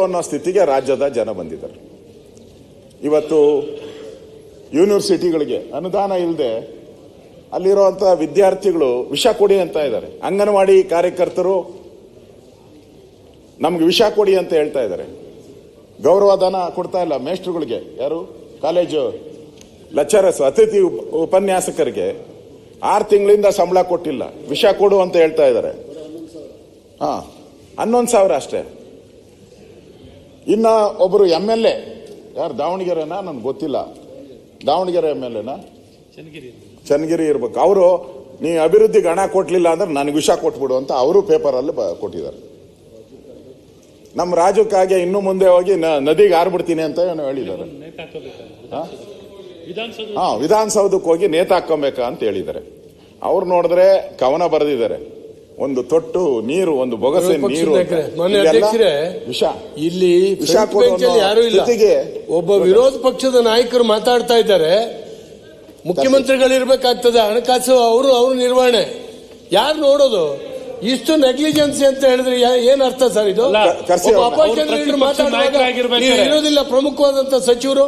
ಅನ್ನೋ ಸ್ಥಿತಿಗೆ ರಾಜ್ಯದ ಜನ ಬಂದಿದ್ದಾರೆ. ಇವತ್ತು ಯೂನಿವರ್ಸಿಟಿಗಳಿಗೆ ಅನುದಾನ ಇಲ್ಲದೆ ಅಲ್ಲಿರುವಂತ ವಿದ್ಯಾರ್ಥಿಗಳು ವಿಷ ಕೊಡಿ ಅಂತ ಇದ್ದಾರೆ. ಅಂಗನವಾಡಿ ಕಾರ್ಯಕರ್ತರು ನಮ್ಗೆ ವಿಷ ಕೊಡಿ ಅಂತ ಹೇಳ್ತಾ ಇದ್ದಾರೆ. ಗೌರವಧನ ಕೊಡ್ತಾ ಇಲ್ಲ ಮೇಸ್ಟ್ರುಗಳಿಗೆ, ಯಾರು ಕಾಲೇಜು ಲೆಕ್ಚರರ್ಸ್, ಅತಿಥಿ ಉಪನ್ಯಾಸಕರಿಗೆ 6 ತಿಂಗಳಿಂದ ಸಂಬಳ ಕೊಟ್ಟಿಲ್ಲ, ವಿಷ ಕೊಡು ಅಂತ ಹೇಳ್ತಾ ಇದ್ದಾರೆ. 11,000 ಅಷ್ಟೇ. ಇನ್ನ ಒಬ್ಬರು MLA ಯಾರು ದಾವಣಗೆರೆನಾ ನನ್ಗೆ ಗೊತ್ತಿಲ್ಲ, ದಾವಣಗೆರೆ MLAನಾ ಚನ್ನಗಿರಿ ಇರ್ಬೇಕು, ಅವರು ನೀ ಅಭಿವೃದ್ಧಿಗೆ ಹಣ ಕೊಟ್ಲಿಲ್ಲ ಅಂದ್ರೆ ನನಗೆ ವಿಷ ಕೊಟ್ಬಿಡು ಅಂತ ಅವರು ಪೇಪರಲ್ಲಿ ಕೊಟ್ಟಿದ್ದಾರೆ. ನಮ್ಮ ರಾಜ್ಯಕ್ಕಾಗಿ ಇನ್ನು ಮುಂದೆ ಹೋಗಿ ನದಿಗೆ ಹಾರ್ಬಿಡ್ತೀನಿ ಅಂತ ಏನೋ ಹೇಳಿದ್ದಾರೆ. ವಿಧಾನಸೌಧಕ್ಕೆ ಹೋಗಿ ನೇತಾಕೊಂಬೇಕಾ ಅಂತ ಹೇಳಿದ್ದಾರೆ. ಅವ್ರು ನೋಡಿದ್ರೆ ಕವನ ಬರೆದಿದ್ದಾರೆ, ಒಂದು ತೊಟ್ಟು ನೀರು, ಒಂದು ಬೊಗಸೆ ನೀರು, ವಿಷ. ಇಲ್ಲಿ ಯಾರು ಇಲ್ಲ. ಒಬ್ಬ ವಿರೋಧ ಪಕ್ಷದ ನಾಯಕರು ಮಾತಾಡ್ತಾ ಇದ್ದಾರೆ, ಮುಖ್ಯಮಂತ್ರಿಗಳಿರ್ಬೇಕಾಗ್ತದೆ ಹಣಕಾಸು ಅವರು ನಿರ್ವಹಣೆ. ಯಾರು ನೋಡೋದು? ಇಷ್ಟು ನೆಗ್ಲಿಜೆನ್ಸಿ ಅಂತ ಹೇಳಿದ್ರೆ ಏನ್ ಅರ್ಥ ಸರ್ ಇದು? ಅಪೋಸಿಷನ್ ಲೀಡರ್ ಮಾತಾಡುವಾಗ ಇರೋದಿಲ್ಲ, ಪ್ರಮುಖವಾದಂತ ಸಚಿವರು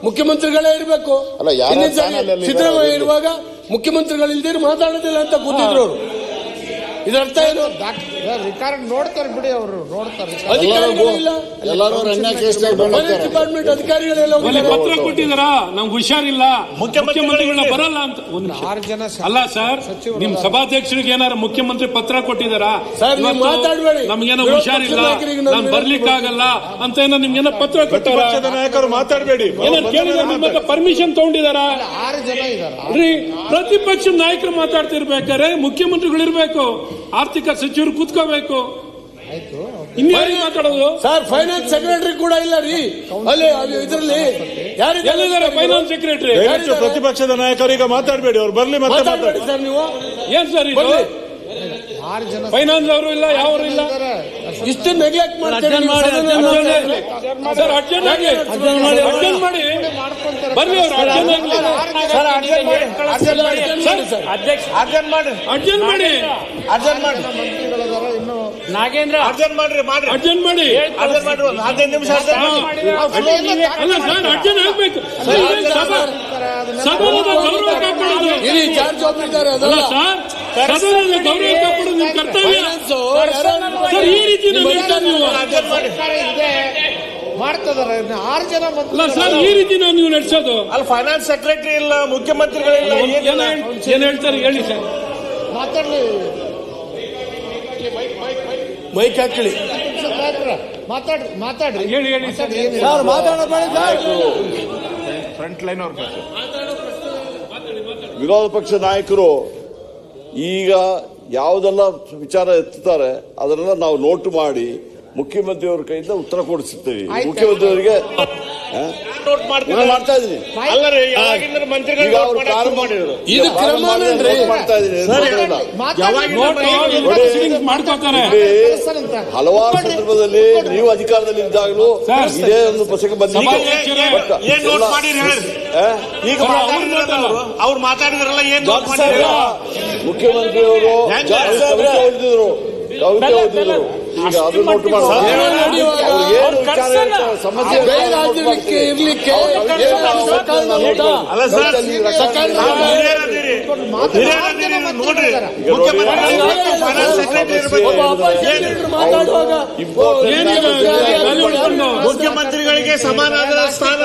ಮುಖ್ಯಮಂತ್ರಿಗಳೇ ಇರಬೇಕು. ಸಿದ್ದರಾಮಯ್ಯ ಇರುವಾಗ ಮುಖ್ಯಮಂತ್ರಿಗಳಿಲ್ದಿರು ಮಾತಾಡೋದಿಲ್ಲ ಅಂತ ಕೂತಿದ್ರು ಅವರು. ಇದರ್ಥ ಏನು? ರಿಕಾರ್ಡ್ ನೋಡ್ತಾರೆ ಬಿಡಿ, ಅವರು ನೋಡ್ತಾರೆ. ಡಿಪಾರ್ಟ್ಮೆಂಟ್ ಅಧಿಕಾರಿಗಳೆಲ್ಲ ಪತ್ರ ಕೊಟ್ಟಿದಾರ, ನಮ್ಗೆ ಹುಷಾರಿಲ್ಲ, ಮುಖ್ಯಮಂತ್ರಿಗಳನ್ನ ಬರಲ್ಲ ಅಂತ. 6 ಜನ ಅಲ್ಲ ಸರ್, ನಿಮ್ ಸಭಾಧ್ಯಕ್ಷರಿಗೆ ಏನಾರು ಮುಖ್ಯಮಂತ್ರಿ ಪತ್ರ ಕೊಟ್ಟಿದಾರ? ಮಾತಾಡಬೇಡಿ, ನಮ್ಗೇನೋ ಹುಷಾರಿಲ್ಲ, ನಾನ್ ಬರ್ಲಿಕ್ಕಾಗಲ್ಲ ಅಂತ ಏನೋ ನಿಮ್ಗೇನೋ ಪತ್ರ ಕೊಟ್ಟಾರ? ನಾಯಕರು ಮಾತಾಡಬೇಡಿ, ಪರ್ಮಿಷನ್ ತಗೊಂಡಿದಾರ? 6 ಜನ ಇದಾರೆ. ಪ್ರತಿಪಕ್ಷ ನಾಯಕರು ಮಾತಾಡ್ತಿರ್ಬೇಕಾದ್ರೆ ಮುಖ್ಯಮಂತ್ರಿಗಳು ಇರ್ಬೇಕು, ಆರ್ಥಿಕ ಸಚಿವರು ಕೂತ್ಕೋಬೇಕು. ಇನ್ಯಾರಿಗೆ ಮಾತಾಡೋದು ಸರ್? ಫೈನಾನ್ಸ್ ಸೆಕ್ರೆಟರಿ ಕೂಡ ಇಲ್ಲ ರೀ ಅಲ್ಲಿ ಇದರಲ್ಲಿ. ಯಾರಿದ್ದಾರೆ ಫೈನಾನ್ಸ್ ಸೆಕ್ರೆಟರಿ? ಪ್ರತಿಪಕ್ಷದ ನಾಯಕರು ಈಗ ಮಾತಾಡಬೇಡಿ, ಅವ್ರು ಬರ್ಲಿ ಮಾತಾಡಿ ಸರ್. ನೀವು ಏನ್ ಸರ್ ಇದು? 6 ಜನ ಫೈನಾನ್ಸ್ ಅವರು ಇಲ್ಲ, ಯಾರು ಇಲ್ಲ. ಇಷ್ಟು ನೆಗ್ಲೆಕ್ಟ್ ಮಾಡ್ತಾರೆ. ಸರ್ ಅರ್ಜೆಂಟ್ ಮಾಡಿ ಬರ್ಲಿ, ಅವ್ರು ಅರ್ಜೆಂಟ್ ಮಾಡಿ ನಾಗೇಂದ್ರ ಅರ್ಜೆಂಟ್ ಮಾಡಿ 15 ನಿಮಿಷ ಅಲ್ಲ ಸರ್, ಅರ್ಜೆಂಟ್ ಆಗ್ಬೇಕು. ಸದನದ ಗೌರವ ಕಾಪಾಡೋದು ಅಲ್ಲ ಸರ್, ಸದನದ ಗೌರವ ಕಾಪಾಡೋದು ನಿಮ್ ಕರ್ತವ್ಯ ಸರ್. ಈ ರೀತಿ ಮಾಡ್ತಿದ್ದಾರೆ 6 ಜನ ಅಲ್ಲ ಸರ್, ಈ ರೀತಿ ನೀವು ನಡೆಸೋದು. ಅಲ್ಲಿ ಫೈನಾನ್ಸ್ ಸೆಕ್ರೆಟರಿ ಇಲ್ಲ, ಮುಖ್ಯಮಂತ್ರಿಗಳಿಲ್ಲ, ಏನ್ ಹೇಳ್ತಾರೆ ಹೇಳಿ ಸರ್? ಮಾತಾಡ್ಲಿ, ಮೈಕ್ ಹಾಕಲಿ, ಮಾತಾಡ್ರಿ ಹೇಳಿ ಸರ್. ಫ್ರಂಟ್ ಲೈನ್ ಅವ್ರ ವಿರೋಧ ಪಕ್ಷ ನಾಯಕರು ಈಗ ಯಾವುದೆಲ್ಲ ವಿಚಾರ ಎತ್ತುತ್ತಾರೆ ಅದನ್ನೆಲ್ಲ ನಾವು ನೋಟ್ ಮಾಡಿ ಮುಖ್ಯಮಂತ್ರಿಯವರ ಕೈಯಿಂದ ಉತ್ತರ ಕೊಡಿಸುತ್ತೇವೆ. ಮುಖ್ಯಮಂತ್ರಿಯವರಿಗೆ ಮಾಡ್ತಾ ಇದ್ದೀನಿ, ಈಗ ಅವರು ಪ್ರಾರಂಭ ಮಾಡಿದ್ರು, ಇದು ಕ್ರಮ ಮಾಡ್ತಾ ಇದ್ದೀನಿ. ಹಲವಾರು ಸಂದರ್ಭದಲ್ಲಿ ನೀವು ಅಧಿಕಾರದಲ್ಲಿ ಇದ್ದಾಗಲೂ ಇದೇ ಒಂದು ಪ್ರಸಂಗ ಬಂದಿದೆ. ಅವ್ರು ಮಾತಾಡಿದ್ರಲ್ಲ, ಏನ್ ಮುಖ್ಯಮಂತ್ರಿಯವರು ಕವಿತೆ ಓದಿದ್ರು, ಈಗ ಅದು ನೋಟ್ ಸಮಸ್ಯೆ ಇರ್ಲಿಕ್ಕೆ ಮುಖ್ಯಮಂತ್ರಿಗಳಿಗೆ ಸಮಾನವಾದ ಸ್ಥಾನ.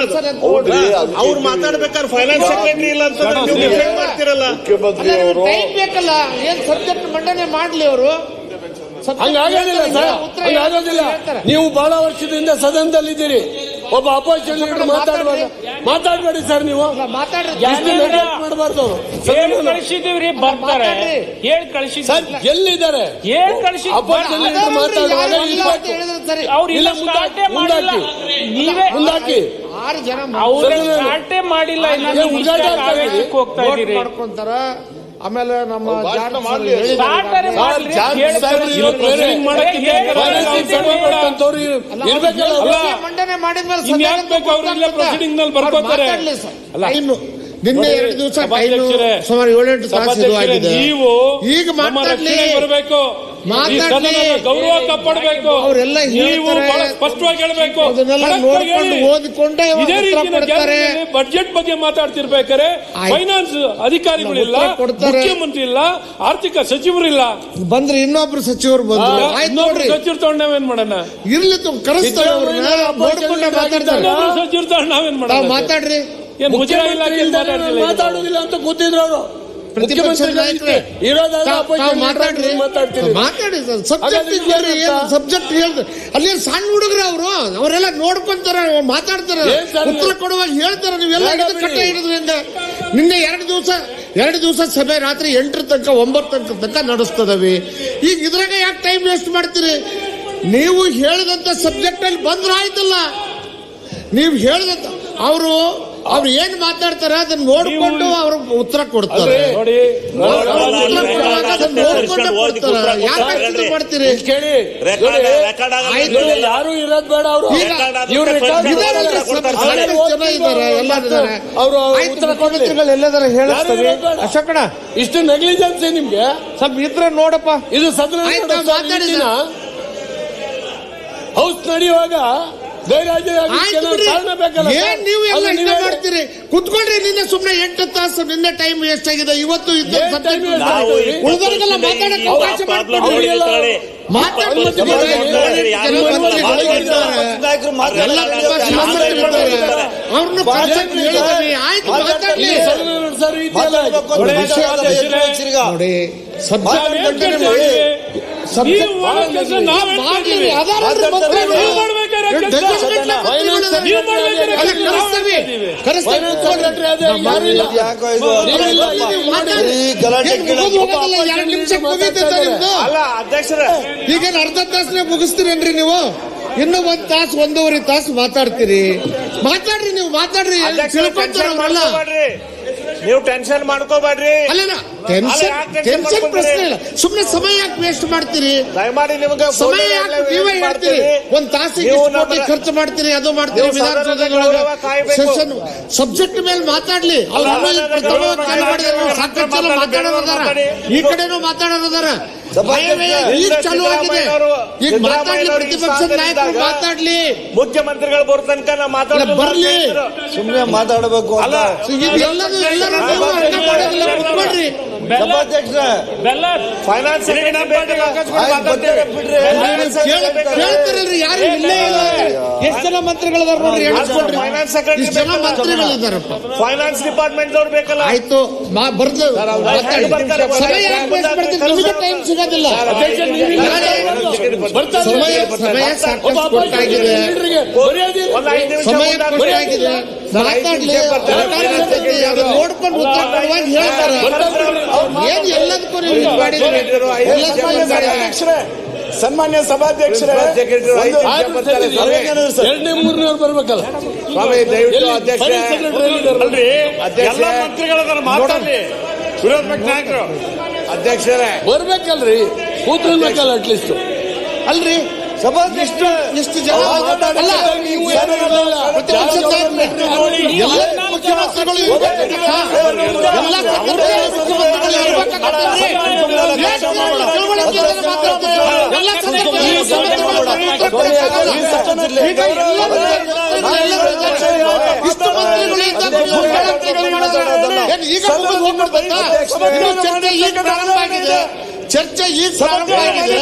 ಅವ್ರು ಮಾತಾಡ್ಬೇಕಾದ್ರೆ ಫೈನಾನ್ಸ್ ಸೆಕ್ರೆಟರಿ ಇಲ್ಲ ಅಂತ ಮಾಡ್ತಿರಲ್ಲ. ಮುಖ್ಯಮಂತ್ರಿಯವರು ಟೈಮ್ ಬೇಕಲ್ಲ, ಏನ್ ಸಬ್ಜೆಕ್ಟ್ ಮಂಡನೆ ಮಾಡ್ಲಿ ಅವರು? ಹಂಗಾಗೋದಿಲ್ಲ ಸರ್, ಹಂಗಾಗೋದಿಲ್ಲ. ನೀವು ಬಹಳ ವರ್ಷದಿಂದ ಸದನದಲ್ಲಿದ್ದೀರಿ, ಒಬ್ಬ ಅಪೋಸಿಷನ್ ಲೀಡರ್ ಮಾತಾಡುವಾಗ ಮಾತಾಡಬೇಡಿ ಸರ್. ನೀವು ಮಾಡಬಾರ್ದು. ಕಳಿಸಿದೀವ್ರಿ, ಬರ್ತಾರೆ, ಹೇಳಿ ಕಳಿಸಿ. ಎಲ್ಲಿದ್ದಾರೆ ಅಪೋಸಿಷನ್ ಲೀಡರ್ ಮಾತಾಡುವಾಗ ಅವ್ರಿಲ್ಲ, ನೀವೇ ಮುಂದಾಕಿ. 6 ಜನ ಸ್ಟಾರ್ಟೇ ಮಾಡಿಲ್ಲ, ಹೋಗ್ತಾ ಇದ್ದೀರಿ. ಮಾಡ್ಕೊಂತಾರ. ಆಮೇಲೆ ನಮ್ಮ ಮಂಡನೆ ಮಾಡಿದ್ಮೇಲೆ ನಿನ್ನೆ 2 ದಿವಸ ಸುಮಾರು 7-8 ತಾಸು ಆಗಿದೆ. ನೀವು ಈಗ ಮಾತಾಡ್ಲಿ, ಬರಬೇಕು. ಮಾತಾಡ್ಲಿ. ಸದನದ ಗೌರವ ಕಾಪಾಡಬೇಕು. ಅವರೆಲ್ಲ ನೀವು ಹೇಳ್ತಾರೆ. ಬಹಳ ಸ್ಪಷ್ಟವಾಗಿ ಹೇಳಬೇಕು. ಅದನ್ನೆಲ್ಲ ನೋಡ್ಕೊಂಡು ಓದಿಕೊಂಡೇ ಇದೇ ಉತ್ತರ ರೀತಿ ಕೊಡ್ತಾರೆ. ಬಜೆಟ್ ಬಗ್ಗೆ ಮಾತಾಡ್ತಿರ್ಬೇಕಾದ್ರೆ ಆಯ್ತು. ಫೈನಾನ್ಸ್ ಅಧಿಕಾರಿಗಳಿಲ್ಲ, ಉತ್ತರ ಕೊಡ್ತಾರೆ. ಮುಖ್ಯಮಂತ್ರಿ ಇಲ್ಲ, ಆರ್ಥಿಕ ಸಚಿವರಿಲ್ಲ. ಬಂದ್ರೆ ಇನ್ನೊಬ್ರು ಸಚಿವರು ಬಂದ್ರು. ಆಯ್ತು ಇನ್ನೊಬ್ರು ನೋಡ್ರಿ, ಸಚಿವರು ತಗೊಂಡು ನಾವೇನ್ ಮಾಡೋಣ? ಇರ್ಲಿ ಕರೆಸ್ತಾರೆ ಅವ್ರನ್ನ, ನೋಡ್ಕೊಂಡೆ ಮಾತಾಡ್ತಾರೆ. ಇನ್ನೊಬ್ರು ಸಚಿವರು ತಗೊಂಡು ನಾವೇನ್ ತಾವ್ ಮಾಡೋಣ? ಮಾತಾಡ್ರಿ. ಏನ್ ಮುಜರಾಯಿ ಇಲಾಖೆ ಮಾತಾಡುದಿಲ್ಲ ಅಂತ ಗೊತ್ತಿದ್ರು ಅವರು. ಪ್ರತಿಪಕ್ಷ ನಾಯಕರೇ, ತಾವ್ ಮಾತಾಡ್ರಿ. ಮಾತಾಡಿ ಸಬ್ಜೆಕ್ಟ್ ಸಬ್ಜೆಕ್ಟ್ ಹೇಳ್ತಾರೆ. ಅಲ್ಲಿ ಸಣ್ಣ ಹುಡುಗರು ಅವರೆಲ್ಲ ನೋಡ್ಕೊಂತಾರ, ಮಾತಾಡ್ತಾರ, ಉತ್ತರ ಕೊಡುವಾಗ ಹೇಳ್ತಾರ. ನೀವೆಲ್ಲ ಕಟ್ಟ ಹಿಡಿದ್ರಿಂದ ನಿನ್ನೆ ಎರಡು ದಿವಸ ಸಭೆ ರಾತ್ರಿ 8 ತನಕ 9 ತನಕ ನಡೆಸ್ತದವಿ. ಈಗ ಇದ್ರಾಗ ಯಾಕೆ ಟೈಮ್ ವೇಸ್ಟ್ ಮಾಡ್ತೀರಿ? ನೀವು ಹೇಳಿದಂತ ಸಬ್ಜೆಕ್ಟ್ ಅಲ್ಲಿ ಬಂದ್ರ ಆಯ್ತಲ್ಲ. ನೀವು ಹೇಳಿದಂತ ಅವ್ರು ಏನ್ ಮಾತಾಡ್ತಾರ ಅದನ್ನ ನೋಡ್ಕೊಂಡು ಅವ್ರ ಉತ್ತರ ಕೊಡ್ತಾರೆ. ನೋಡಿ, ನೋಡ್ಕೊಂಡೆ ಕೊಡ್ತಾರ. ಯಾಕೆ ಮಾಡ್ತೀರಿ? ಕೇಳಿ, ಯಾರು ಇರೋದ್ ಬೇಡ. ಅವರು ಜನ ಇದ್ದಾರೆ, ಅವರು ಉತ್ತರ ಕೊಡ್ತಾರೆ. ಎಲ್ಲದಾರ ಹೇಳಿಸ್ತಾರೆ. ಅಶೋಕಣ್ಣ, ಇಷ್ಟು ನೆಗ್ಲಿಜೆನ್ಸಿ ನಿಮ್ಗೆ ಸ್ವಲ್ಪ ಇದ್ರೆ ನೋಡಪ್ಪ. ಇದು ಸದನ ಮಾತಾಡಿ. ಹೌಸ್ ನಡೆಯುವಾಗ ಏನ್ ನೀವು ಎಲ್ಲ ಇಷ್ಟ ಮಾಡ್ತೀರಿ? ಕುತ್ಕೊಳ್ರಿ. ನಿನ್ನೆ ಸುಮ್ನೆ 8 ತಾಸು ನಿನ್ನೆ ಟೈಮ್ ವೇಸ್ಟ್ ಆಗಿದೆ. ಇವತ್ತು ಉಳಿದವರಿಗೆಲ್ಲ ಮಾತಾಡಕ್ಕೆ ಅವಕಾಶ ಮಾಡ್ಕೊಡ್ರಿ. ಅವ್ರನ್ನ ಆಯ್ತು ಮಾತಾಡ್ಲಿ. ನೋಡಿ, ಈಗೇನು ಅರ್ಧ ತಾಸನೇ ಮುಗಿಸ್ತೀರೇನ್ರಿ ನೀವು? ಇನ್ನು 1 ತಾಸು 1.5 ತಾಸು ಮಾತಾಡ್ತೀರಿ. ಮಾತಾಡ್ರಿ, ನೀವು ಮಾತಾಡ್ರಿ. ತಿಳ್ಕೊಂತಾರಲ್ಲ, ನೀವು ಟೆನ್ಷನ್ ಮಾಡ್ಕೋಬೇಡ್ರಿ. ಅಲ್ಲ ಟೆನ್ಷನ್ ಪ್ರಶ್ನೆ ಇಲ್ಲ. ಸುಮ್ನೆ ಸಮಯ ಯಾಕೆ ವೇಸ್ಟ್ ಮಾಡ್ತೀರಿ? ದಯಮಾಡಿ ನಿಮ್ಗೆ ಸಮಯ ಯಾಕೆ ನೀವೇ ಹೇಳ್ತೀರಿ? 1 ತಾಸಿಗೆ ಕೋಟಿ ಖರ್ಚು ಮಾಡ್ತೀರಿ, ಅದು ಮಾಡ್ತೀರಿ. ವಿಧಾನಸೌಧದೊಳಗೆ ಸೆಷನ್ ಸಬ್ಜೆಕ್ಟ್ ಮೇಲೆ ಮಾತಾಡ್ಲಿ. ಅವ್ರು ಸಾಕಷ್ಟು ಜನ ಮಾತಾಡೋದಾರ, ಈ ಕಡೆನೂ ಮಾತಾಡೋದಾರ. ಈಗ ಚಾಲು ಆಗಿದೆ. ಈಗ ಮಾತಾಡ್ಲಿ, ಪ್ರತಿಪಕ್ಷ ನಾಯಕರು ಮಾತಾಡ್ಲಿ. ಮುಖ್ಯಮಂತ್ರಿಗಳು ಬರೋ ತನಕ ನಾ ಮಾತಾಡ ಬರ್ಲಿ. ಸುಮ್ಮನೆ ಮಾತಾಡಬೇಕು. ಅಲ್ಲ, ಎಲ್ಲರೂ ಅರ್ಥ ಮಾಡೋದಿಲ್ಲ. ಕುತ್ಕೊಳ್ರಿ. ಫೈನಾನ್ಸ್ ಕೇಳ್ತಾರಲ್ರಿ, ಯಾರು ಇಲ್ಲೇ ಇಲ್ಲ. ಎಷ್ಟು ಜನ ಮಂತ್ರಿಗಳಿದಾರ ನೋಡ್ರಿ, ಎಣಿಸ್ಕೊಡ್ರಿ. ಫೈನಾನ್ಸ್ ಇಷ್ಟು ಜನ ಮಂತ್ರಿಗಳಿದಾರಪ್ಪ. ಫೈನಾನ್ಸ್ ಡಿಪಾರ್ಟ್ಮೆಂಟ್ ಅವ್ರು ಬೇಕಲ್ಲ. ಆಯ್ತು, ಬರ್ದು ಸಮಯ ಯಾಕೆ ವೇಸ್ಟ್ ಮಾಡ್ತೀರಿ? ನಿಮಗೆ ಟೈಮ್ ಸಿಗೋದಿಲ್ಲ. ಸಮಯ ಸಾಕಷ್ಟು ಕೊಟ್ಟಾಗಿದೆ. ಸಮಯ ಕೊಟ್ಟಾಗಿದೆ. ಮಾತಾಡ್ಲಿ. ನೋಡ್ಕೊಂಡು ಉತ್ತರ ಕೊಡುವಾಗ ಹೇಳ್ತಾರೆ. ಏನ್ ಎಲ್ಲದಕ್ಕೂ ನೀವು ಮಾಡಿದ್ರಿ? ಸನ್ಮಾನ್ಯ ಸಭಾಧ್ಯಕ್ಷರೇ, 2ನೇ 3ನೇವ್ರು ಬರ್ಬೇಕಲ್ಲ. ಸ್ವಾಮಿ ದಯವಿಟ್ಟು ಅಧ್ಯಕ್ಷರೇ, ಎಲ್ಲ ಮಂತ್ರಿಗಳ ಮಾತಾಡಲಿ. ವಿರೋಧ ಪಕ್ಷ ನಾಯಕರು ಅಧ್ಯಕ್ಷರೇ ಬರ್ಬೇಕಲ್ರಿ, ಕೂತ್ಕೊಳ್ಬೇಕಲ್ಲ ಅಟ್ಲೀಸ್ಟ್. ಅಲ್ರಿ, ಇಷ್ಟು ಜನ ಮಾತಾಡಲ್ಲ. ಮುಖ್ಯಮಂತ್ರಿಗಳು ಚರ್ಚೆ ಈಗ ಪ್ರಾರಂಭ ಆಗಿದೆ.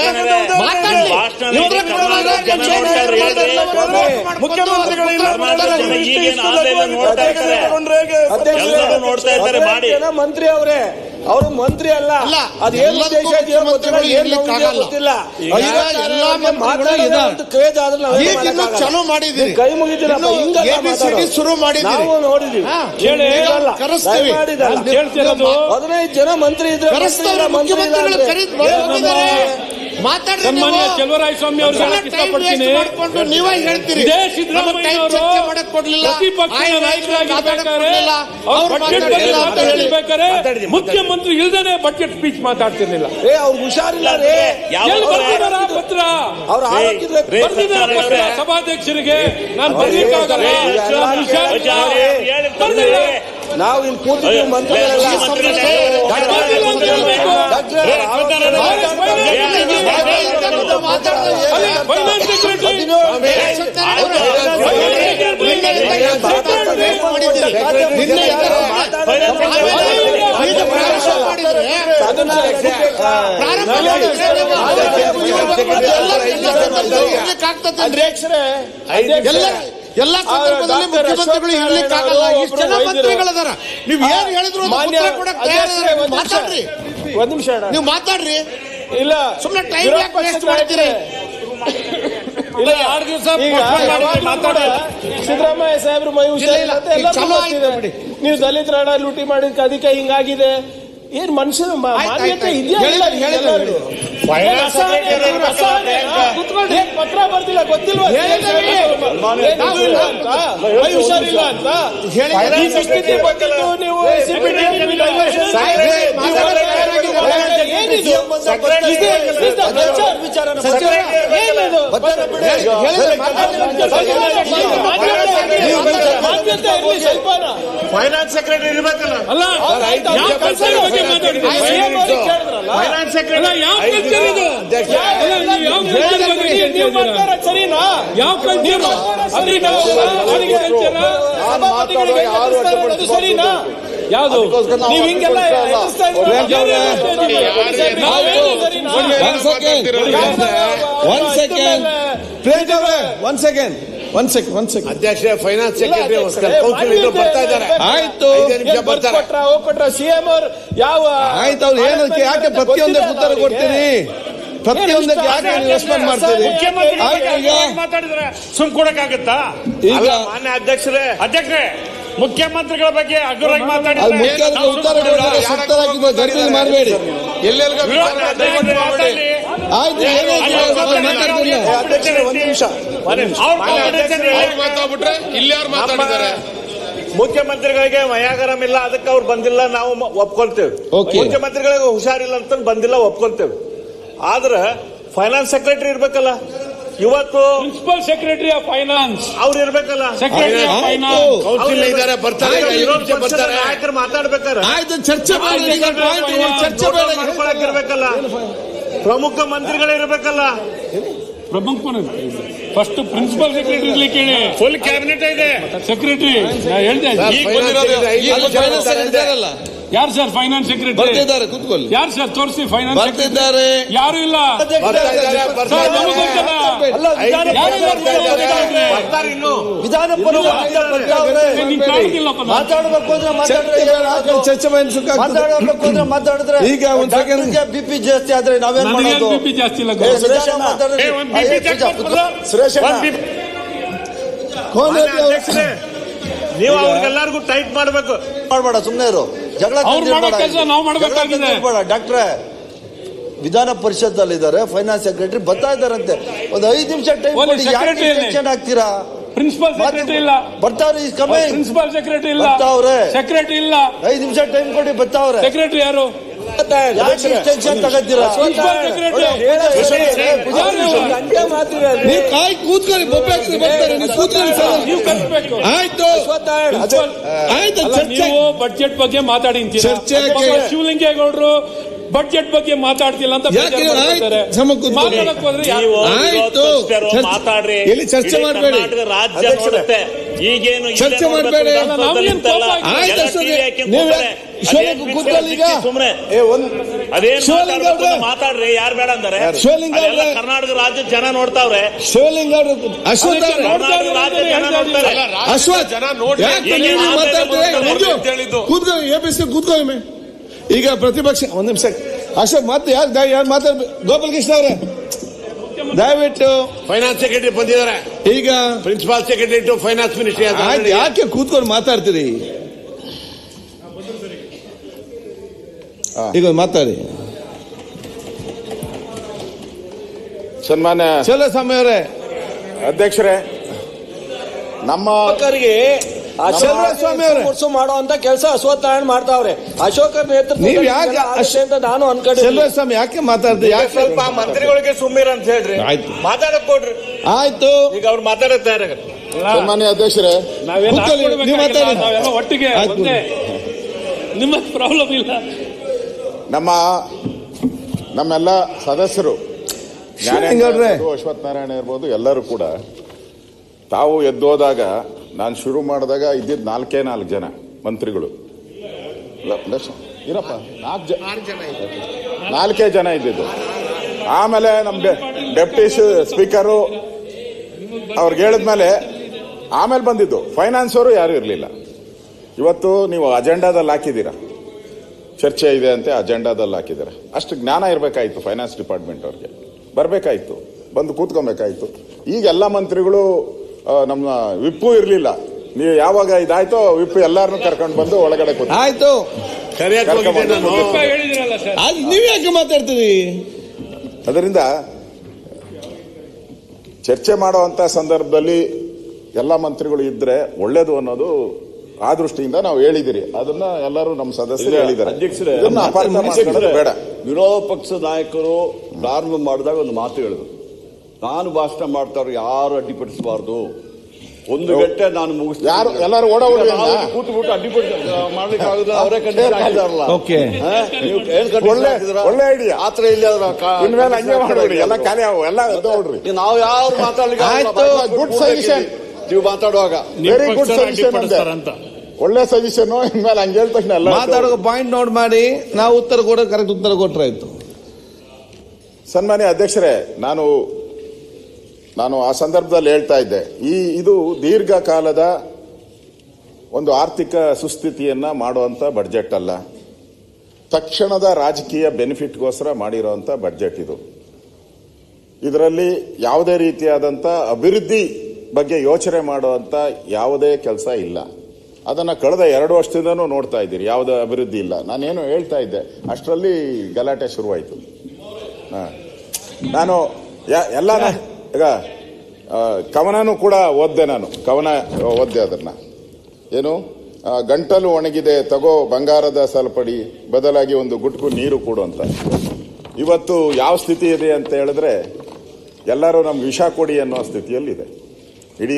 ಮಂತ್ರಿ ಅವರೇ, ಅವರು ಮಂತ್ರಿ ಅಲ್ಲ. ಅದೇನು ಚಲೋ ಮಾಡಿದ್ರಿ, ಕೈ ಮುಗಿದಿರ ಶುರು ಮಾಡಿದ್ರಿ, ನೋಡಿದ್ವಿ. ಕರೆಸ್ತೀವಿ. 15 ಜನ ಮಂತ್ರಿ ಇದ್ರೆ ಮುಖ್ಯಮಂತ್ರಿಗಳು ಮಾತಾಡ್ರಿ. ಸನ್ಮಾನ್ಯ ಚೆಲುವರಾಯಸ್ವಾಮಿ ಅವ್ರಿಗೆ ಇಷ್ಟಪಡ್ತೀನಿ. ನೀವೇ ಹೇಳ್ತೀರಿ ಇದೇ ಸಿದ್ದರಾಮಯ್ಯ ಅವರು ಪ್ರತಿಪಕ್ಷ ನಾಯಕರಾಗಿರ್ಬೇಕಾದ್ರೆ ಮುಖ್ಯಮಂತ್ರಿ ಇಲ್ದೇನೆ ಬಜೆಟ್ ಸ್ಪೀಚ್ ಮಾತಾಡ್ತಿರ್ಲಿಲ್ಲ. ಅವ್ರು ಹುಷಾರಿಲ್ಲ ರೀ. ಪತ್ರ ಸಭಾಧ್ಯಕ್ಷರಿಗೆ ನಾನು ಬರ್ಲಿಕ್ಕಾಗಲ್ಲ. ನಾವು ಇಲ್ಲಿ ಕೂತಿದ್ದೀವಿ ಮಂತ್ರಿಗಳೆಲ್ಲ. ಎಲ್ಲ ಸಂದರ್ಭದಲ್ಲಿ ಮುಖ್ಯಮಂತ್ರಿಗಳು ಇರ್ಲಿಕ್ಕಾಗಲ್ಲ. ಇಷ್ಟು ಜನ ಮಂತ್ರಿಗಳದಾರ, ನೀವ್ ಏನ್ ಹೇಳಿದ್ರು ಮಾತಾಡ್ರಿ. ಒಂದ್ ನಿಮಿಷ ನೀವು ಮಾತಾಡ್ರಿ, ಇಲ್ಲ ಸುಮ್ಮನೆ ಟೈಮ್ ಯಾಕೆ ವೇಸ್ಟ್ ಮಾಡ್ತೀರಿ? ಇಲ್ಲ 2 ದಿವಸ ಸಿದ್ದರಾಮಯ್ಯ ಸಾಹೇಬ್ರು ಮೈ ಹುಷಾರಿಲ್ಲ ಅಂತ ಎಲ್ಲರಿಗೂ ಗೊತ್ತಿದೆ. ನೀವು ದಲಿತರ ಲೂಟಿ ಮಾಡಿದ ಅದಕ್ಕೆ ಹಿಂಗಾಗಿದೆ. ಏನ್ ಮನುಷ್ಯನ ಮಾನ್ಯತೆ ಇದೆಯಾ? ಪತ್ರ ಬರ್ತಿಲ್ಲ, ಗೊತ್ತಿಲ್ವಾ ಮೈ ಹುಷಾರಿಲ್ಲ ಅಂತ ಸ್ಥಿತಿ ಗೊತ್ತಿತ್ತು. ನೀವು ಫೈನಾನ್ಸ್ ಸೆಕ್ರೆಟರಿ ಇರ್ಬೇಕಲ್ಲ. ಫೈನಾನ್ಸ್ ಸೆಕ್ರೆಟರಿ ಸರಿನಾ? ಯಾವ ಸರಿನಾ? ಯಾವುದು ನೀವು ಹಿಂಗೆಲ್ಲ ಅಧ್ಯಕ್ಷ ಫೈನಾನ್ಸ್ ಸೆಕ್ರೆಟರಿ ಬರ್ತಾ ಇದ್ದಾರೆ. ಆಯ್ತು, ಕೊಟ್ರ ಸಿಎಂ ಅವ್ರು ಯಾವ ಆಯ್ತು, ಅವ್ರು ಏನಕ್ಕೆ ಯಾಕೆ ಪ್ರತಿಯೊಂದಕ್ಕೆ ಉತ್ತರ ಕೊಡ್ತೀರಿ? ಪ್ರತಿಯೊಂದಕ್ಕೆ ಯಾಕೆ ರೆಸ್ಪಾಂಡ್ ಮಾಡ್ತೀರಿ? ಮಾತಾಡಿದ್ರೆ ಸುಮ್ ಕೊಡಕ್ಕಾಗತ್ತಾ? ಈಗ ಮಾನ್ಯ ಅಧ್ಯಕ್ಷರೇ ಮುಖ್ಯಮಂತ್ರಿಗಳ ಬಗ್ಗೆ ಅಗ್ರವಾಗಿ ಮಾತಾಡಿದ್ರೆ ಮುಖ್ಯಮಂತ್ರಿ ಉತ್ತರ ಕೊಡ್ತಾರೆ, ಸುತ್ತರಾಗಿ ಗಡಿಬಿಡಿ ಮಾಡಬೇಡಿ. ಆಯ್ತು, ಒಂದ್ ನಿಮಿಷ ಮುಖ್ಯಮಂತ್ರಿಗಳಿಗೆ ಮಯಾಗರಂ ಇಲ್ಲ, ಅದಕ್ಕೆ ಅವ್ರು ಬಂದಿಲ್ಲ, ನಾವು ಒಪ್ಕೊಳ್ತೇವೆ. ಮುಖ್ಯಮಂತ್ರಿಗಳಿಗೆ ಹುಷಾರಿಲ್ಲ ಅಂತ ಬಂದಿಲ್ಲ, ಒಪ್ಕೊಳ್ತೇವೆ. ಆದ್ರೆ ಫೈನಾನ್ಸ್ ಸೆಕ್ರೆಟರಿ ಇರ್ಬೇಕಲ್ಲ. ಇವತ್ತು ಪ್ರಿನ್ಸಿಪಲ್ ಸೆಕ್ರೆಟರಿ ಆಫ್ ಫೈನಾನ್ಸ್ ಅವ್ರು ಇರ್ಬೇಕಲ್ಲ. ಸೆಕ್ರೆಟರಿ ಆಫ್ ಫೈನಾನ್ಸ್ ಬರ್ತಾರೆ, ನಾಯಕರು ಮಾತಾಡ್ಬೇಕಾರೆ ಆಯ್ತು, ಚರ್ಚೆ ಇರ್ಬೇಕಲ್ಲ. ಪ್ರಮುಖ ಮಂತ್ರಿಗಳಿರ್ಬೇಕಲ್ಲ. ಪ್ರಮುಖ ಫಸ್ಟ್ ಪ್ರಿನ್ಸಿಪಲ್ ಸೆಕ್ರೆಟರಿ ಇರ್ಲಿಕ್ಕೆ ಹೇಳಿ. ಫುಲ್ ಕ್ಯಾಬಿನೆಟ್ ಇದೆ ಸೆಕ್ರೆಟರಿ. ನಾ ಹೇಳ್ದೆ ಯಾರು ಸರ್ ಫೈನಾನ್ಸ್ ಸೆಕ್ರೆಟರಿ? ಬರ್ತಿದ್ದಾರೆ, ಕೂತ್ಕೊಳ್ಳಿ. ಯಾರು ಸರ್ ತೋರಿಸಿ ಫೈನಾನ್ಸ್ ಬರ್ತಿದ್ದಾರೆ. ಯಾರು ಇಲ್ಲ ಚರ್ಚೆ ಮಾತಾಡಿದ್ರೆ ಈಗ ಒಂದ್ ಸೆಕೆಂಡ್ ಬಿಪಿ ಜಾಸ್ತಿ ಆದ್ರೆ ನಾವೇನ್ ಮಾಡೋದು? ಬಿಪಿ ಜಾಸ್ತಿ ಇಲ್ಲ. ನೀವು ಅವ್ರಿಗೆಲ್ಲರಿಗೂ ಟೈಟ್ ಮಾಡ್ಬೇಕು. ಮಾಡಬೇಡ, ಸುಮ್ಮನೆ ಇರು. ಜಗಳ ನಾವು ಮಾಡಬೇಕಾಗಿದೆ. ಡಾಕ್ಟ್ರೆ ವಿಧಾನ ಪರಿಷತ್ ಅಲ್ಲಿ ಇದ್ದಾರೆ, ಫೈನಾನ್ಸ್ ಸೆಕ್ರೆಟರಿ ಬರ್ತಾ ಇದಾರಂತೆ. ಒಂದು 5 ನಿಮಿಷ ಟೈಮ್ ಕೊಡಿ. ಯಾಕೆ ಟೆನ್ಷನ್ ಆಗ್ತೀರಾ? ಪ್ರಿನ್ಸಿಪಲ್ ಸೆಕ್ರೆಟರಿ ಇಲ್ಲ, ಬರ್ತಾವ್ರೆ. ಪ್ರಿನ್ಸಿಪಲ್ ಸೆಕ್ರೆಟರಿ ಇಲ್ಲ, ಸೆಕ್ರೆಟರಿ ಇಲ್ಲ. 5 ನಿಮಿಷ ಟೈಮ್ ಕೊಡಿ, ಬರ್ತಾವ್ರೆ. ಸೆಕ್ರೆಟರಿ ಯಾರು? ಟೆನ್ಷನ್ ತಗೋತೀರಾ? ಕೂತ್ಕೊಳ್ಳಿ, ಆಯ್ತು ಆಯ್ತು. ನೀವು ಬಡ್ಜೆಟ್ ಬಗ್ಗೆ ಮಾತಾಡಿ. ಶಿವಲಿಂಗೇಗೌಡರು ಬಡ್ಜೆಟ್ ಬಗ್ಗೆ ಮಾತಾಡ್ತಿಲ್ಲ ಅಂತ ಮಾತಾಡಕ್ ಹೋದ್ರೆ ಮಾತಾಡ್ರಿ. ಎಲ್ಲಿ ಚರ್ಚೆ ಮಾಡಬೇಡಿ, ರಾಜ್ಯ ನೋಡುತ್ತೆ. ಈಗೇನು ಚರ್ಚೆ ಮಾಡಬೇಡಿ. ಸುಮ್ನೆ ಮಾತಾಡ್ರಿ. ಯಾರು ಬೇಡ ಅಂದ್ರೆ ಕರ್ನಾಟಕ ರಾಜ್ಯ ಜನ ನೋಡ್ತಾವ್ರೆ. ಅಶ್ವಥ್ ಕೂತ್ಕೊಳ್ಳಿ. ಈಗ ಪ್ರತಿಪಕ್ಷ ಒಂದ್ ನಿಮಿಷ ಅಶೋಕ್ ಮತ್ತೆ ಯಾರು ಮಾತಾಡ್ಬೇಕು? ಗೋಪಾಲ್ ಕೃಷ್ಣ ಅವರೇ ದಯವಿಟ್ಟು. ಫೈನಾನ್ಸ್ ಸೆಕ್ರೆಟರಿ ಬಂದಿದ್ದಾರೆ. ಈಗ principal secretary to finance ministry. ಯಾಕೆ ಕೂತ್ಕೊಂಡು ಮಾತಾಡ್ತೀರಿ? ಈಗ ಮಾತಾಡಿ. ಸನ್ಮಾನ್ಯ ಚಲಸ್ವಾಮಿ ಅವರೇ, ಅಧ್ಯಕ್ಷರೇ, ನಮ್ಮ ಚಲಸ್ವಾಮಿ ಅವರೇ ಮಾಡುವಂತ ಕೆಲಸ ಅಶ್ವತ್ಥನಾರಾಯಣ ಮಾಡ್ತಾವ್ರೆ. ಅಶೋಕರ್ ನೇತೃತ್ವ ನೀವು ಯಾಕೆ ಅಂತ ನಾನು ಅನ್ಕೊಂಡೆ. ಚಲಸ್ವಾಮಿ ಯಾಕೆ ಮಾತಾಡ್ತೀರಿ? ಯಾಕೆ ಸ್ವಲ್ಪ ಮಂತ್ರಿಗಳಿಗೆ ಸುಮ್ಮೀರ್ ಅಂತ ಹೇಳ್ರಿ. ಆಯ್ತು, ಮಾತಾಡಕ್ ಕೊಡ್ರಿ. ಆಯ್ತು. ಈಗ ಅವ್ರು ಮಾತಾಡುತ್ತಾರೆ. ಸನ್ಮಾನ್ಯ ಅಧ್ಯಕ್ಷರೇ, ನಾವೆಲ್ಲ ಒಟ್ಟಿಗೆ ನಿಮ್ಮ ಪ್ರಾಬ್ಲಮ್ ಇಲ್ಲ. ನಮ್ಮೆಲ್ಲ ಸದಸ್ಯರು ಶಿವಲಿಂಗೌಡ್ರೆ, ಅಶ್ವಥ್ ನಾರಾಯಣ ಇರ್ಬೋದು, ಎಲ್ಲರೂ ಕೂಡ ತಾವು ಎದ್ದೋದಾಗ ನಾನು ಶುರು ಮಾಡಿದಾಗ ಇದ್ದಿದ್ದು 4 ಜನ ಮಂತ್ರಿಗಳು. ಇರಪ್ಪ 4 ಜನ ಇದ್ದಿದ್ದು. ಆಮೇಲೆ ನಮ್ಮ ಡೆಪ್ಟಿ ಸ್ಪೀಕರು ಅವ್ರಿಗೆ ಹೇಳಿದ್ಮೇಲೆ ಆಮೇಲೆ ಬಂದಿದ್ದು ಫೈನಾನ್ಸ್ ಅವರು ಯಾರು ಇರಲಿಲ್ಲ. ಇವತ್ತು ನೀವು ಅಜೆಂಡಾದಲ್ಲಿ ಹಾಕಿದ್ದೀರಾ, ಚರ್ಚೆ ಇದೆ ಅಂತ ಅಜೆಂಡಾದಲ್ಲಿ ಹಾಕಿದ್ದೀರಾ. ಅಷ್ಟು ಜ್ಞಾನ ಇರಬೇಕಾಯ್ತು ಫೈನಾನ್ಸ್ ಡಿಪಾರ್ಟ್ಮೆಂಟ್ ಅವ್ರಿಗೆ, ಬರಬೇಕಾಯ್ತು, ಬಂದು ಕೂತ್ಕೊಬೇಕಾಯ್ತು. ಈಗ ಎಲ್ಲ ಮಂತ್ರಿಗಳು ನಮ್ಮ ವಿಪ್ಪು ಇರಲಿಲ್ಲ. ನೀವು ಯಾವಾಗ ಇದಾಯ್ತೋ ವಿಪ್ಪು ಎಲ್ಲಾರನ್ನೂ ಕರ್ಕೊಂಡು ಬಂದು ಒಳಗಡೆ ಕೂತು ಆಯ್ತು, ಹೇಳಿದ್ರಲ್ಲ ಸರ್, ನೀವ್ ಯಾಕೆ ಮಾತಾಡ್ತೀರಿ? ಅದರಿಂದ ಚರ್ಚೆ ಮಾಡುವಂತ ಸಂದರ್ಭದಲ್ಲಿ ಎಲ್ಲ ಮಂತ್ರಿಗಳು ಇದ್ರೆ ಒಳ್ಳೇದು ಅನ್ನೋದು ಆ ದೃಷ್ಟಿಯಿಂದ ನಾವು ಹೇಳಿದಿರಿ. ಅದನ್ನ ಎಲ್ಲರೂ ನಮ್ಮ ಸದಸ್ಯರು ಹೇಳಿದ್ದಾರೆ. ಅಧ್ಯಕ್ಷರೇ, ಇದನ್ನ ಅಪಾರ್ಥ ಮಾಡ್ಕೊಳ್ಳೋದು ಬೇಡ. ವಿರೋಧ ಪಕ್ಷದ ನಾಯಕರು ಪ್ರಾರಂಭ ಮಾಡಿದಾಗ ಒಂದು ಮಾತು ಹೇಳಿದ್ರು, ನಾನು ಭಾಷಣ ಮಾಡ್ತಾರೋ ಯಾರು ಅಡ್ಡಿಪಡಿಸಬಾರ್ದು, 1 ಗಂಟೆ ನಾನು ಮುಗಿಸ್ತೀನಿ. ಯಾರು ಎಲ್ಲರೂ ಕೂತ್ಬಿಟ್ಟು ಅಡ್ಡಿಪಡಿಸ ಮಾಡ್ಲಿಕ್ಕಾಗುದ ಅವರೇ ಖಂಡಿತ ಆಗಿದಾರಲ್ಲ. ನೀವು ಏನ್ ಒಳ್ಳೆ ಐಡಿಯಾ. ಆತರ ಇಲ್ಲಿ ಇನ್ಮೇಲೆ ಹಂಗೆ ಮಾಡ್ಬೇಡಿ, ಎಲ್ಲ ಖಾಲಿ ಎಲ್ಲ ನೋಡ್ರಿ. ನಾವು ಯಾರು ಮಾತಾಡ್ಲಿಕ್ಕೆ ಗುಡ್ ಸಜೆಷನ್ ನೀವು ಮಾತಾಡುವಾಗ. ವೆರಿ ಗುಡ್ ಸಜೆಷನ್ ಅಂತ, ಒಳ್ಳೆ ಸಜೆಷನ್. ಇನ್ಮೇಲೆ ಹಂಗೆ ಹೇಳಿದ ತಕ್ಷಣ ಎಲ್ಲ ಮಾತಾಡೋ ಪಾಯಿಂಟ್ ನೋಟ್ ಮಾಡಿ ನಾವು ಉತ್ತರ ಕೊಡೋ ಕರೆಕ್ಟ್ ಉತ್ತರ ಕೊಟ್ರಾಯ್ತು. ಸನ್ಮಾನ್ಯ ಅಧ್ಯಕ್ಷರೇ, ನಾನು ಆ ಸಂದರ್ಭದಲ್ಲಿ ಹೇಳ್ತಾ ಇದ್ದೆ, ಇದು ದೀರ್ಘಕಾಲದ ಒಂದು ಆರ್ಥಿಕ ಸುಸ್ಥಿತಿಯನ್ನ ಮಾಡುವಂತ ಬಡ್ಜೆಟ್ ಅಲ್ಲ, ತಕ್ಷಣದ ರಾಜಕೀಯ ಬೆನಿಫಿಟ್ಗೋಸ್ಕರ ಮಾಡಿರುವಂತ ಬಡ್ಜೆಟ್ ಇದು. ಇದರಲ್ಲಿ ಯಾವುದೇ ರೀತಿಯಾದಂಥ ಅಭಿವೃದ್ಧಿ ಬಗ್ಗೆ ಯೋಚನೆ ಮಾಡುವಂತ ಯಾವುದೇ ಕೆಲಸ ಇಲ್ಲ. ಅದನ್ನ ಕಳೆದ 2 ವರ್ಷದಿಂದನೂ ನೋಡ್ತಾ ಇದ್ದೀರಿ, ಯಾವುದೇ ಅಭಿವೃದ್ಧಿ ಇಲ್ಲ. ನಾನೇನು ಹೇಳ್ತಾ ಇದ್ದೆ ಅಷ್ಟರಲ್ಲಿ ಗಲಾಟೆ ಶುರುವಾಯಿತು. ನಾನು ಎಲ್ಲ ಈಗ ಕವನನೂ ಕೂಡ ಓದ್ದೆ, ಅದನ್ನ ಏನು, ಗಂಟಲು ಒಣಗಿದೆ ತಗೋ ಬಂಗಾರದ ಸಲ್ಪಡಿ, ಬದಲಾಗಿ ಒಂದು ಗುಟ್ಕು ನೀರು ಕೊಡು ಅಂತ. ಇವತ್ತು ಯಾವ ಸ್ಥಿತಿ ಇದೆ ಅಂತ ಹೇಳಿದ್ರೆ ಎಲ್ಲರೂ ನಮ್ಗೆ ವಿಷ ಕೊಡಿ ಅನ್ನೋ ಸ್ಥಿತಿಯಲ್ಲಿದೆ ಇಡೀ